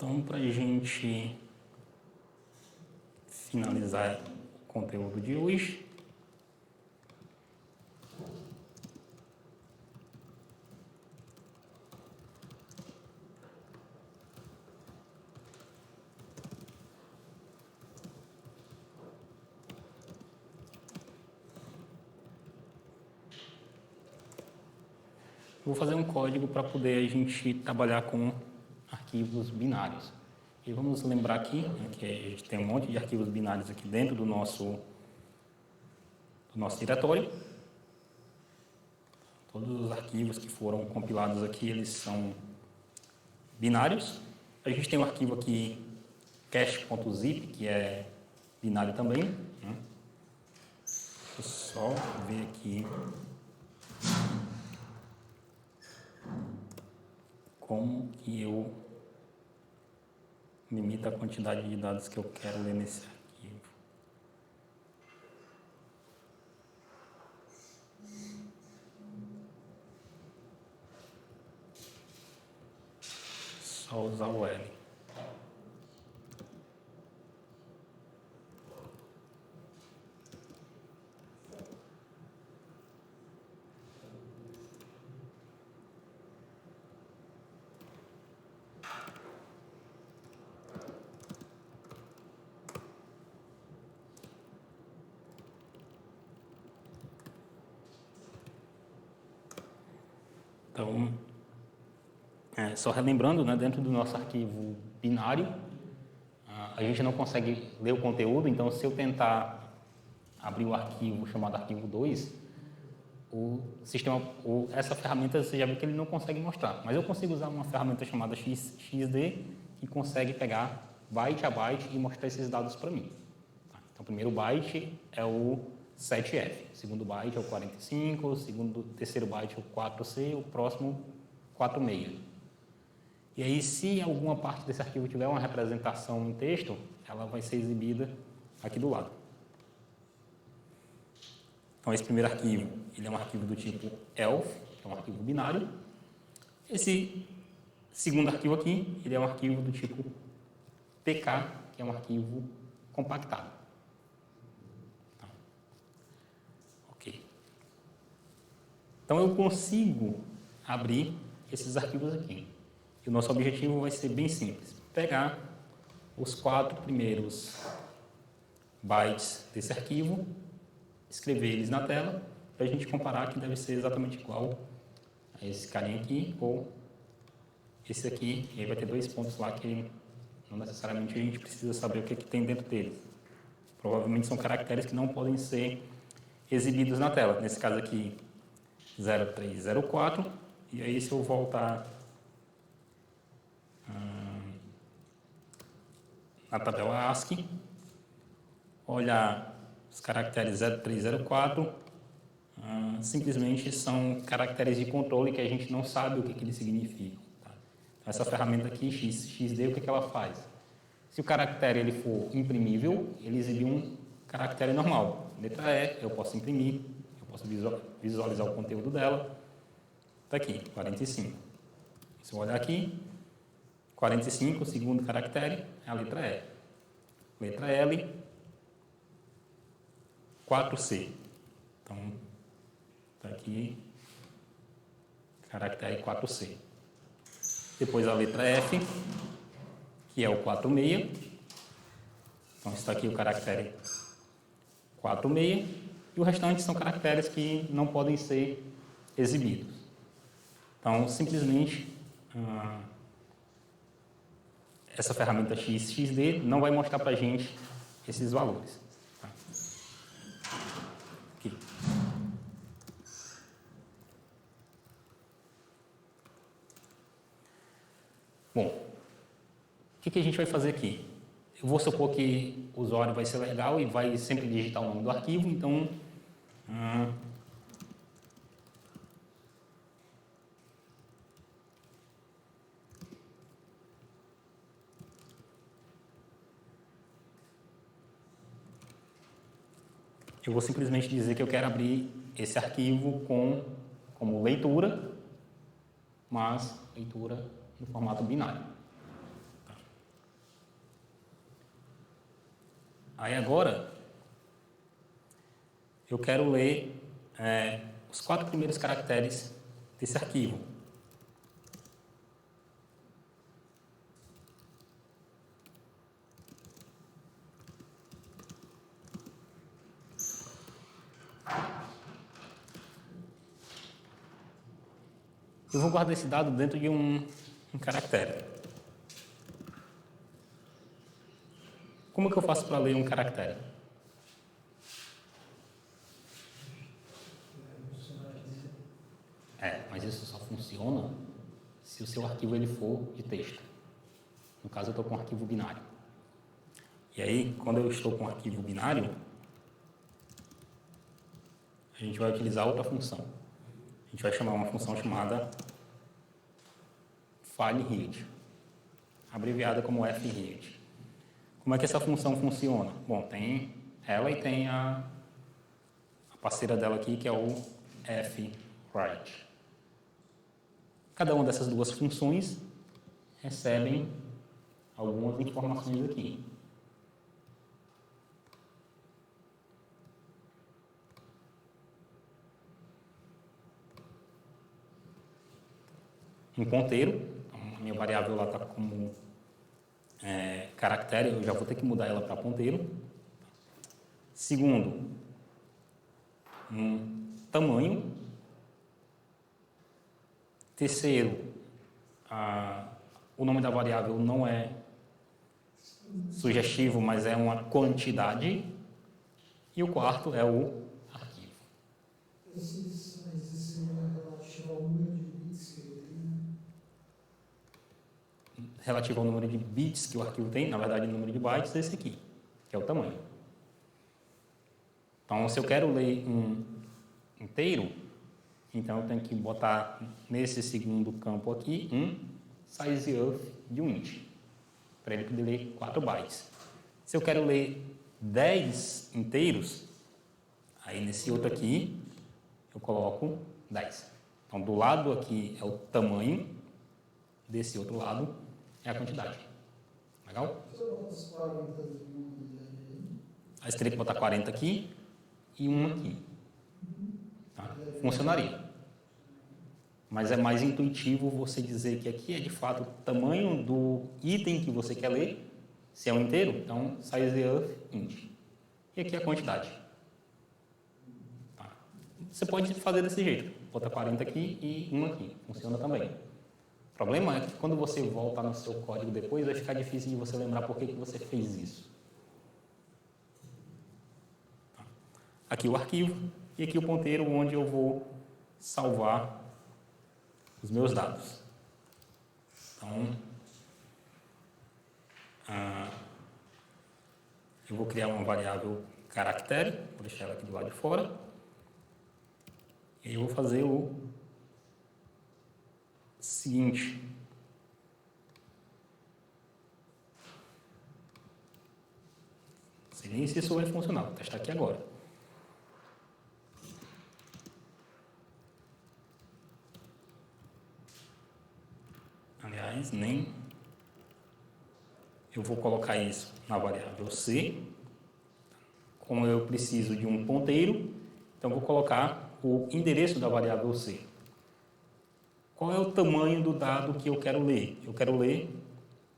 Então, para a gente finalizar o conteúdo de hoje, eu vou fazer um código para poder a gente trabalhar com arquivos binários. E vamos lembrar aqui, né, que a gente tem um monte de arquivos binários aqui dentro do nosso diretório. Todos os arquivos que foram compilados aqui, eles são binários. A gente tem um arquivo aqui, cache.zip, que é binário também, né? Deixa eu só ver aqui como que eu limito a quantidade de dados que eu quero ler nesse arquivo. Só usar o L. Então, só relembrando, né, dentro do nosso arquivo binário, a gente não consegue ler o conteúdo, então se eu tentar abrir o arquivo chamado arquivo 2, o sistema, essa ferramenta, você já viu que ele não consegue mostrar, mas eu consigo usar uma ferramenta chamada XD, que consegue pegar byte a byte e mostrar esses dados para mim. Então, o primeiro byte é o 7F, o segundo byte é o 45, o terceiro byte é o 4C, o próximo 46. E aí, se alguma parte desse arquivo tiver uma representação em texto, ela vai ser exibida aqui do lado. Então, esse primeiro arquivo, ele é um arquivo do tipo ELF, que é um arquivo binário. Esse segundo arquivo aqui, ele é um arquivo do tipo PK, que é um arquivo compactado. Ok. Então, eu consigo abrir esses arquivos aqui. E o nosso objetivo vai ser bem simples. Pegar os 4 primeiros bytes desse arquivo, escrever eles na tela, para a gente comparar que deve ser exatamente igual a esse carinha aqui ou esse aqui. E aí vai ter 2 pontos lá que não necessariamente a gente precisa saber o que tem dentro deles. Provavelmente são caracteres que não podem ser exibidos na tela. Nesse caso aqui, 0304. E aí, se eu voltar na tabela ASCII, olhar os caracteres 0304, simplesmente são caracteres de controle que a gente não sabe o que eles significam. Tá? Então, essa ferramenta aqui, XD, o que ela faz? Se o caractere ele for imprimível, ele exibe um caractere normal. Letra E, eu posso imprimir, eu posso visualizar o conteúdo dela. Está aqui, 45. Se eu olhar aqui, 45, o segundo caractere é a letra E. Letra L, 4C. Então, está aqui, caractere 4C. Depois a letra F, que é o 46. Então, está aqui o caractere 46. E o restante são caracteres que não podem ser exibidos. Então, simplesmente, essa ferramenta XD não vai mostrar para a gente esses valores. Tá? Aqui. Bom, o que a gente vai fazer aqui? Eu vou supor que o usuário vai ser legal e vai sempre digitar o nome do arquivo, então eu vou simplesmente dizer que eu quero abrir esse arquivo como leitura, mas leitura no formato binário. Tá? Aí agora, eu quero ler os 4 primeiros caracteres desse arquivo. Eu vou guardar esse dado dentro de um caractere. Como que eu faço para ler um caractere? Mas isso só funciona se o seu arquivo ele for de texto. No caso, eu estou com um arquivo binário. E aí, quando eu estou com um arquivo binário, a gente vai utilizar outra função. A gente vai chamar uma função chamada fileRead, abreviada como fread. Como é que essa função funciona? Bom, tem ela e tem a parceira dela aqui, que é o fwrite. Cada uma dessas duas funções recebem algumas informações aqui. Um ponteiro, então a minha variável lá está como caractere, eu já vou ter que mudar ela para ponteiro. Segundo, um tamanho. Terceiro, o nome da variável não é sugestivo, mas é uma quantidade. E o quarto é o arquivo. Esse não é relativo ao número de bits que ele tem? Relativo ao número de bits que o arquivo tem, na verdade, o número de bytes é esse aqui, que é o tamanho. Então, se eu quero ler um inteiro, então eu tenho que botar nesse segundo campo aqui um sizeof de um int, para ele poder ler 4 bytes. Se eu quero ler 10 inteiros, aí nesse outro aqui eu coloco 10. Então, do lado aqui é o tamanho, desse outro lado é a quantidade. Legal? Se eu botar os 40 de um Aí você teria que botar 40 aqui e 1 aqui. Tá? Funcionaria. Mas é mais intuitivo você dizer que aqui é de fato o tamanho do item que você quer ler. Se é um inteiro, então sizeof int. E aqui é a quantidade. Tá? Você pode fazer desse jeito. Botar 40 aqui e 1 aqui. Funciona também. O problema é que quando você voltar no seu código depois, vai ficar difícil de você lembrar por que você fez isso. Tá? Aqui o arquivo e aqui o ponteiro onde eu vou salvar os meus dados. Então, eu vou criar uma variável caractere, vou deixar ela aqui do lado de fora, e eu vou fazer o seguinte. Não sei nem se isso vai funcionar, vou testar aqui agora. Aliás, nem eu vou colocar isso na variável C. Como eu preciso de um ponteiro, então vou colocar o endereço da variável C. Qual é o tamanho do dado que eu quero ler? Eu quero ler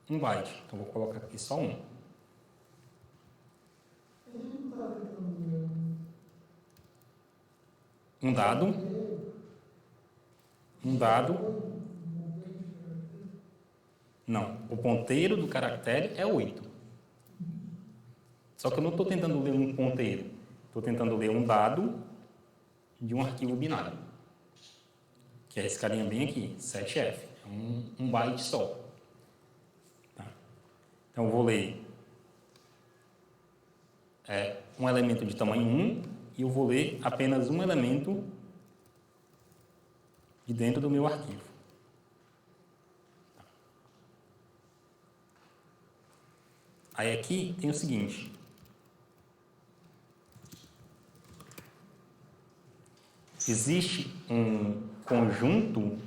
1 byte, então vou colocar aqui só 1. Um dado. Não, o ponteiro do caractere é 8. Só que eu não estou tentando ler um ponteiro. Estou tentando ler um dado de um arquivo binário. Que é esse carinha bem aqui, 7f. É um byte só. Tá? Então, eu vou ler um elemento de tamanho 1 e eu vou ler apenas um elemento de dentro do meu arquivo. Aí aqui tem o seguinte. Existe um conjunto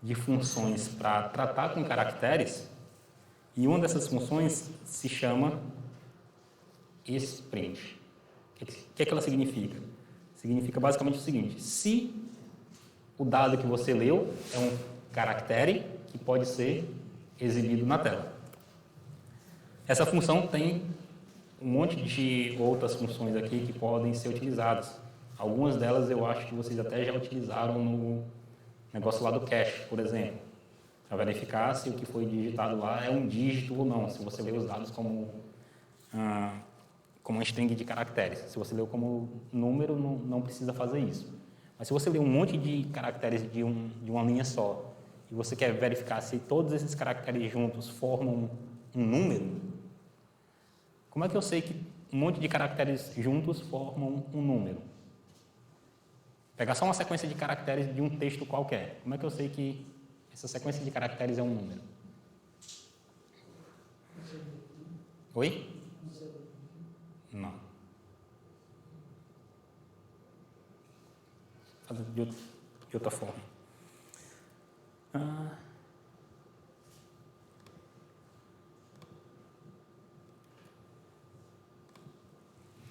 de funções para tratar com caracteres e uma dessas funções se chama sprint. O que é que ela significa? Significa basicamente o seguinte: se o dado que você leu é um caractere que pode ser exibido na tela. Essa função tem um monte de outras funções aqui que podem ser utilizadas. Algumas delas eu acho que vocês até já utilizaram no negócio lá do cache, por exemplo, para verificar se o que foi digitado lá é um dígito ou não, se você lê os dados como uma string de caracteres. Se você leu como número, não precisa fazer isso. Mas se você lê um monte de caracteres de uma linha só e você quer verificar se todos esses caracteres juntos formam um número, como é que eu sei que um monte de caracteres juntos formam um número? Pegar só uma sequência de caracteres de um texto qualquer. Como é que eu sei que essa sequência de caracteres é um número? Oi? Não. Fazer de outra forma.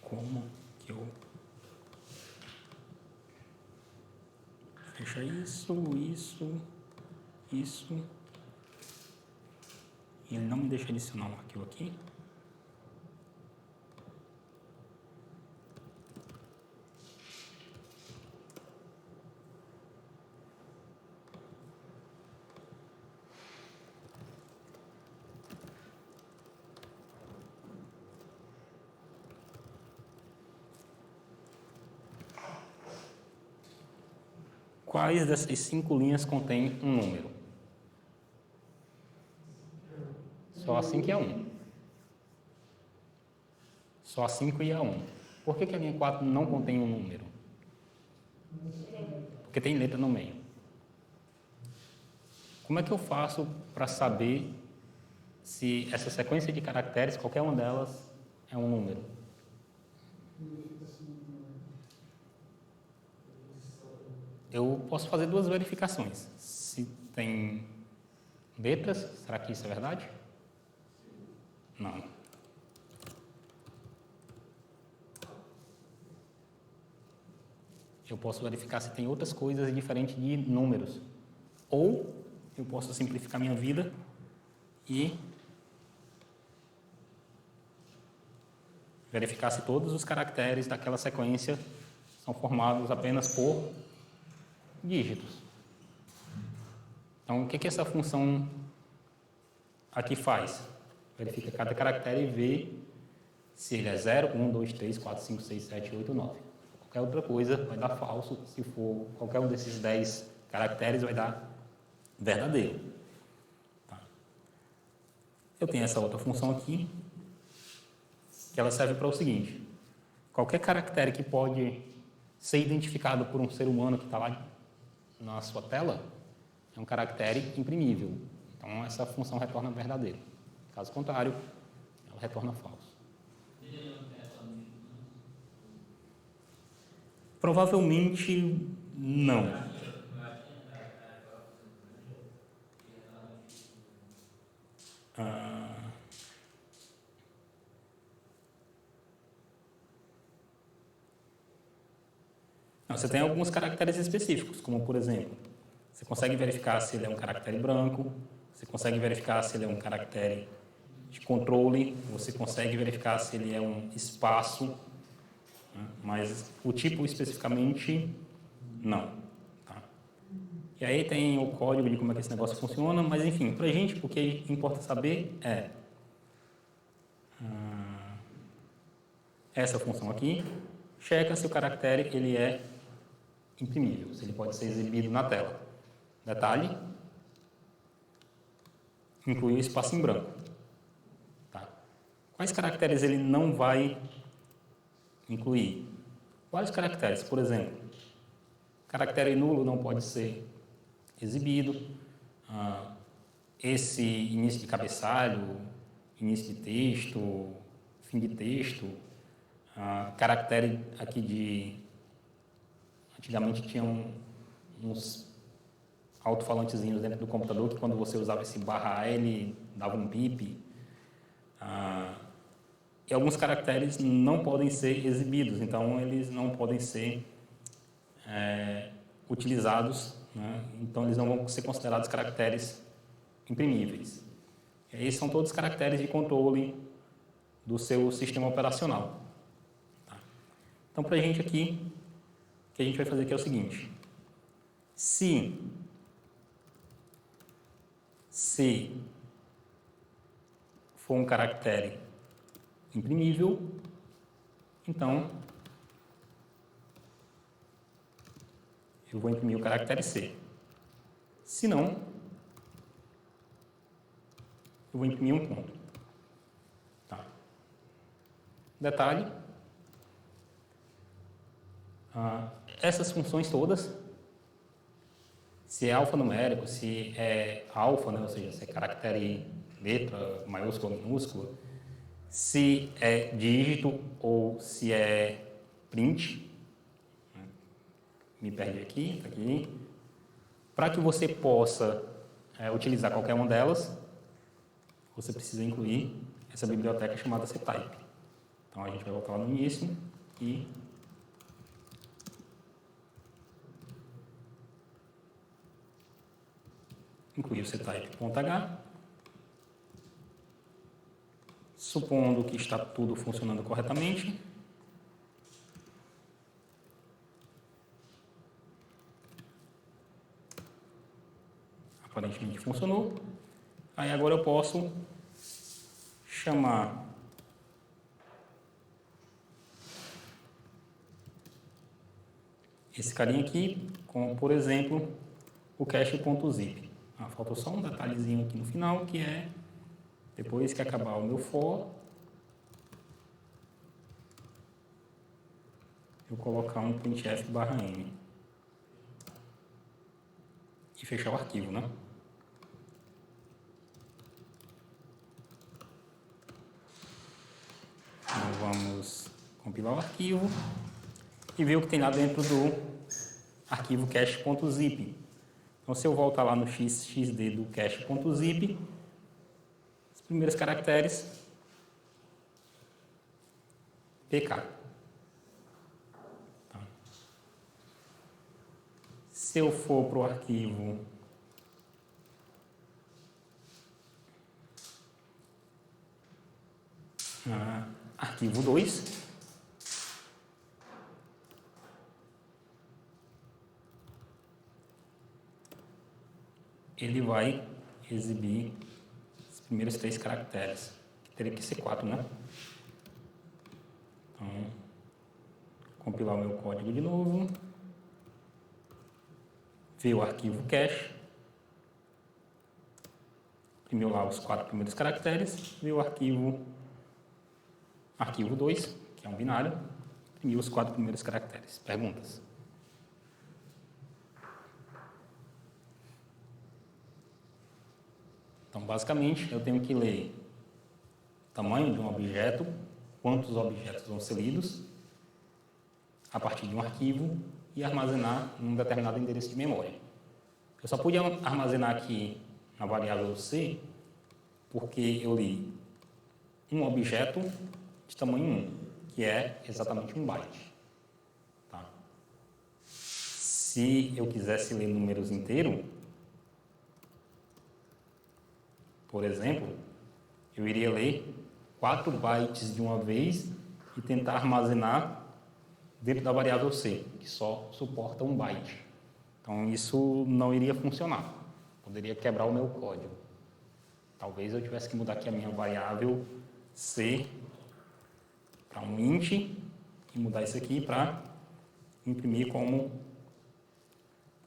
Como que eu... Fecha isso. E ele não me deixa adicionar um arquivo aqui. Quais dessas 5 linhas contém um número? Só a 5 e a 1. Só a 5 e a 1. Por que a linha 4 não contém um número? Porque tem letra no meio. Como é que eu faço para saber se essa sequência de caracteres, qualquer uma delas, é um número? Eu posso fazer 2 verificações. Se tem letras, será que isso é verdade? Não. Eu posso verificar se tem outras coisas diferentes de números. Ou eu posso simplificar minha vida e verificar se todos os caracteres daquela sequência são formados apenas por dígitos. Então, o que essa função aqui faz? Verifica cada caractere e vê se ele é 0, 1, 2, 3, 4, 5, 6, 7, 8, 9. Qualquer outra coisa vai dar falso. Se for qualquer um desses 10 caracteres, vai dar verdadeiro. Tá. Eu tenho essa outra função aqui, que ela serve para o seguinte: qualquer caractere que pode ser identificado por um ser humano que está lá na sua tela é um caractere imprimível. Então, essa função retorna verdadeiro. Caso contrário, ela retorna falso. Provavelmente não. Não, você tem alguns caracteres específicos, como por exemplo, você consegue verificar se ele é um caractere branco, você consegue verificar se ele é um caractere de controle, você consegue verificar se ele é um espaço, né? Mas o tipo especificamente, não. Tá? E aí tem o código de como é que esse negócio funciona, mas enfim, para a gente o que importa saber é essa função aqui, checa se o caractere ele é imprimível, se ele pode ser exibido na tela. Detalhe, inclui o espaço em branco. Tá? Quais caracteres ele não vai incluir? Vários caracteres, por exemplo, caractere nulo não pode ser exibido, esse início de cabeçalho, início de texto, fim de texto, caractere aqui de... Antigamente tinha uns alto-falantezinhos dentro do computador que quando você usava esse /A ele dava um bip. e alguns caracteres não podem ser exibidos, então eles não podem ser utilizados, né? Então eles não vão ser considerados caracteres imprimíveis. E esses são todos caracteres de controle do seu sistema operacional. Tá? Então, para a gente aqui, o que a gente vai fazer aqui é o seguinte: se for um caractere imprimível, então eu vou imprimir o caractere C. Se não, eu vou imprimir um ponto. Tá. Detalhe: essas funções todas, se é alfanumérico, se é alfa, né, ou seja, se é caractere letra, maiúscula ou minúscula, se é dígito ou se é print, me perdi aqui, tá aqui. Para que você possa utilizar qualquer uma delas, você precisa incluir essa biblioteca chamada ctype. Então a gente vai voltar lá no início e incluir o ctype.h. Supondo que está tudo funcionando corretamente, aparentemente funcionou. Aí agora eu posso chamar esse carinha aqui com, por exemplo, o cache.zip. Faltou só um detalhezinho aqui no final, que é, depois que acabar o meu for, eu colocar um printf/n e fechar o arquivo, né? Então vamos compilar o arquivo e ver o que tem lá dentro do arquivo cache.zip. Então, se eu voltar lá no xd do cache.zip, os primeiros caracteres, pk. Tá. Se eu for para o arquivo arquivo 2, ele vai exibir os primeiros 3 caracteres. Teria que ser 4, né? Então, compilar o meu código de novo. Ver o arquivo cache. Imprimiu lá os 4 primeiros caracteres. Ver o arquivo 2, que é um binário. Imprimiu os 4 primeiros caracteres. Perguntas? Então, basicamente, eu tenho que ler o tamanho de um objeto, quantos objetos vão ser lidos, a partir de um arquivo, e armazenar em um determinado endereço de memória. Eu só pude armazenar aqui na variável C, porque eu li um objeto de tamanho 1, que é exatamente um byte. Tá? Se eu quisesse ler números inteiros, por exemplo, eu iria ler 4 bytes de uma vez e tentar armazenar dentro da variável C, que só suporta 1 byte. Então, isso não iria funcionar. Poderia quebrar o meu código. Talvez eu tivesse que mudar aqui a minha variável C para um int e mudar isso aqui para imprimir como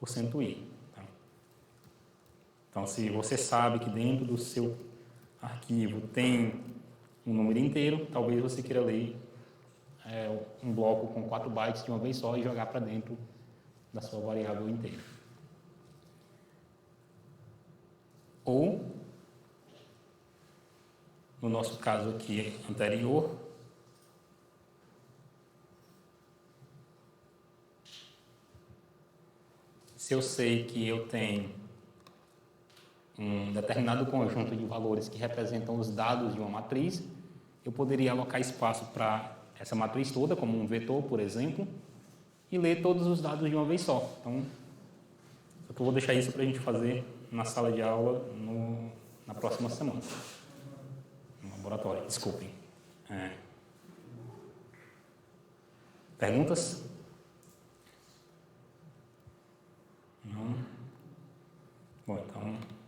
%i. Então, se você sabe que dentro do seu arquivo tem um número inteiro, talvez você queira ler um bloco com 4 bytes de uma vez só e jogar para dentro da sua variável inteira. Ou, no nosso caso aqui anterior, se eu sei que eu tenho um determinado conjunto de valores que representam os dados de uma matriz, eu poderia alocar espaço para essa matriz toda, como um vetor, por exemplo, e ler todos os dados de uma vez só. Então, eu vou deixar isso para a gente fazer na sala de aula na próxima semana. No laboratório, desculpem. Perguntas? Não? Bom, então...